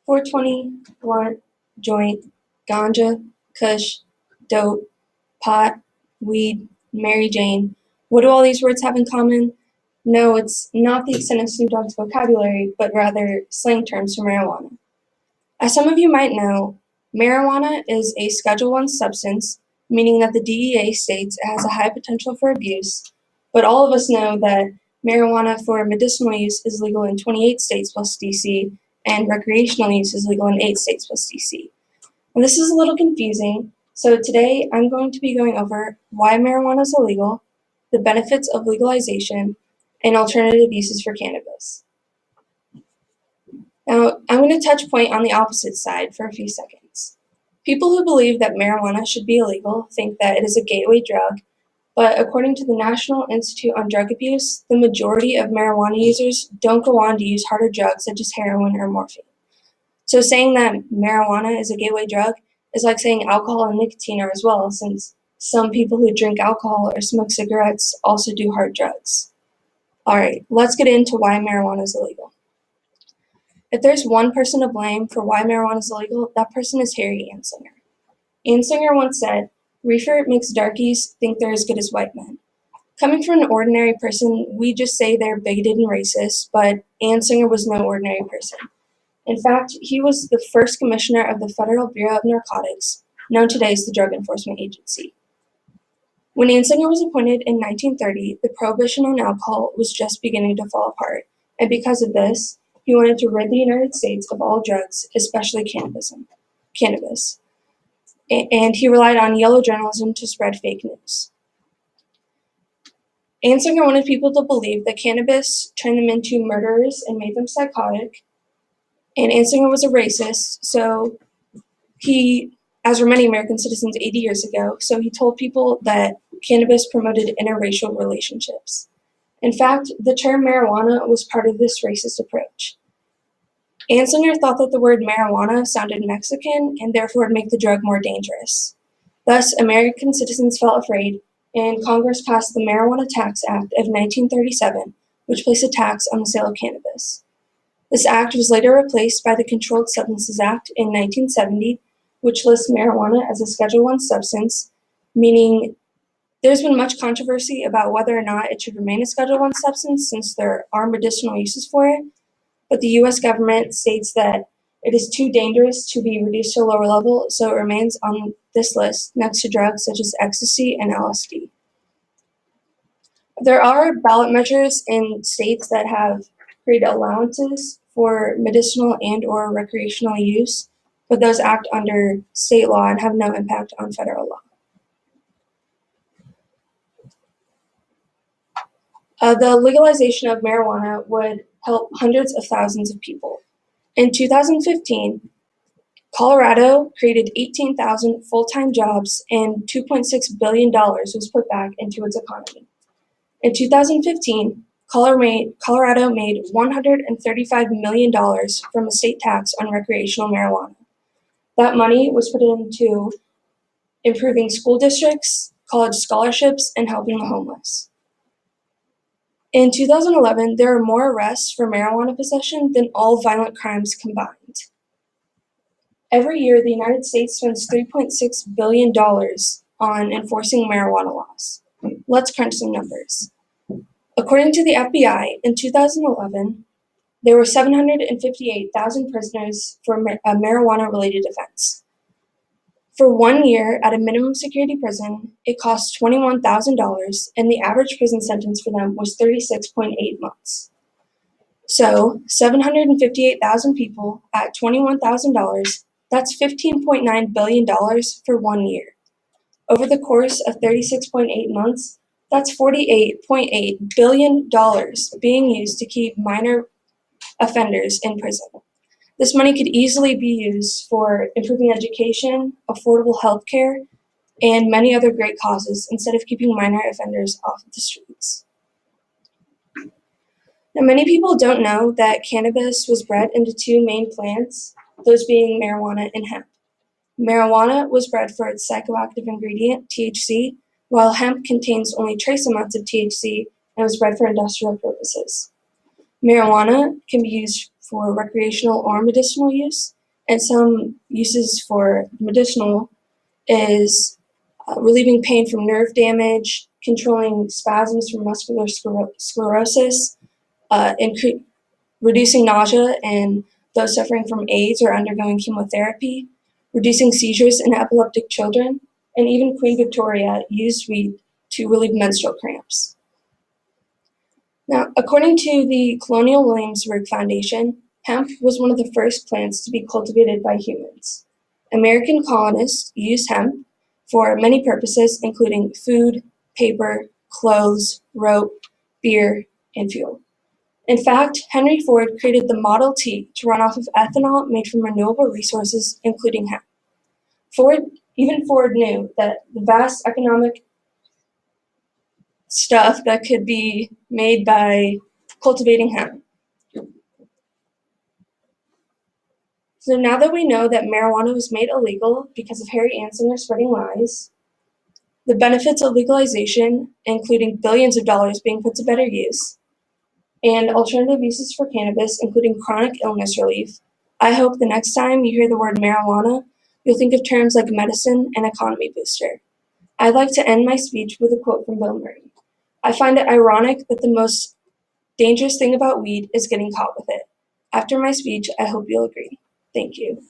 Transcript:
420, blunt, joint, ganja, kush, dope, pot, weed, Mary Jane. What do all these words have in common? No, it's not the extent of Snoop Dogg's vocabulary, but rather slang terms for marijuana. As some of you might know, marijuana is a Schedule I substance, meaning that the DEA states it has a high potential for abuse, but all of us know that marijuana for medicinal use is legal in 28 states plus DC, and recreational use is legal in 8 states plus DC. And this is a little confusing, so today I'm going to be going over why marijuana is illegal, the benefits of legalization, and alternative uses for cannabis. Now, I'm going to touch point on the opposite side for a few seconds. People who believe that marijuana should be illegal think that it is a gateway drug, but according to the National Institute on Drug Abuse, the majority of marijuana users don't go on to use harder drugs such as heroin or morphine. So saying that marijuana is a gateway drug is like saying alcohol and nicotine are as well, since some people who drink alcohol or smoke cigarettes also do hard drugs. Alright, let's get into why marijuana is illegal. If there's one person to blame for why marijuana is illegal, that person is Harry Anslinger. Anslinger once said, "Reefer makes darkies think they're as good as white men." Coming from an ordinary person, we just say they're bigoted and racist, but Anslinger was no ordinary person. In fact, he was the first commissioner of the Federal Bureau of Narcotics, known today as the Drug Enforcement Agency. When Anslinger was appointed in 1930, the prohibition on alcohol was just beginning to fall apart, and because of this, he wanted to rid the United States of all drugs, especially cannabis. And he relied on yellow journalism to spread fake news. Anslinger wanted people to believe that cannabis turned them into murderers and made them psychotic. And Anslinger was a racist, so he, as were many American citizens 80 years ago, so he told people that cannabis promoted interracial relationships. In fact, the term marijuana was part of this racist approach. Anslinger thought that the word marijuana sounded Mexican and therefore would make the drug more dangerous. Thus, American citizens felt afraid, and Congress passed the Marijuana Tax Act of 1937, which placed a tax on the sale of cannabis. This act was later replaced by the Controlled Substances Act in 1970, which lists marijuana as a Schedule I substance, meaning there's been much controversy about whether or not it should remain a Schedule I substance since there are medicinal uses for it, but the U.S. government states that it is too dangerous to be reduced to a lower level, so it remains on this list next to drugs such as ecstasy and LSD. There are ballot measures in states that have created allowances for medicinal and or recreational use, but those act under state law and have no impact on federal law. The legalization of marijuana would help hundreds of thousands of people. In 2015, Colorado created 18,000 full-time jobs and $2.6 billion was put back into its economy. In 2015, Colorado made $135 million from a state tax on recreational marijuana. That money was put into improving school districts, college scholarships, and helping the homeless. In 2011, there were more arrests for marijuana possession than all violent crimes combined. Every year, the United States spends $3.6 billion on enforcing marijuana laws. Let's crunch some numbers. According to the FBI, in 2011, there were 758,000 prisoners for a marijuana-related offense. For 1 year at a minimum security prison, it cost $21,000, and the average prison sentence for them was 36.8 months. So, 758,000 people at $21,000, that's $15.9 billion for 1 year. Over the course of 36.8 months, that's $48.8 billion being used to keep minor offenders in prison. This money could easily be used for improving education, affordable health care, and many other great causes instead of keeping minor offenders off of the streets. Now, many people don't know that cannabis was bred into two main plants, those being marijuana and hemp. Marijuana was bred for its psychoactive ingredient, THC, while hemp contains only trace amounts of THC and was bred for industrial purposes. Marijuana can be used for recreational or medicinal use, and some uses for medicinal is relieving pain from nerve damage, controlling spasms from muscular sclerosis, reducing nausea in those suffering from AIDS or undergoing chemotherapy, reducing seizures in epileptic children, and even Queen Victoria used weed to relieve menstrual cramps. Now, according to the Colonial Williamsburg Foundation, hemp was one of the first plants to be cultivated by humans. American colonists used hemp for many purposes, including food, paper, clothes, rope, beer, and fuel. In fact, Henry Ford created the Model T to run off of ethanol made from renewable resources, including hemp. Even Ford knew that the vast economic stuff that could be made by cultivating hemp. So now that we know that marijuana was made illegal because of Harry Anslinger spreading lies, the benefits of legalization, including billions of dollars being put to better use, and alternative uses for cannabis, including chronic illness relief, I hope the next time you hear the word marijuana, you'll think of terms like medicine and economy booster. I'd like to end my speech with a quote from Bill Murray. I find it ironic that the most dangerous thing about weed is getting caught with it. After my speech, I hope you'll agree. Thank you.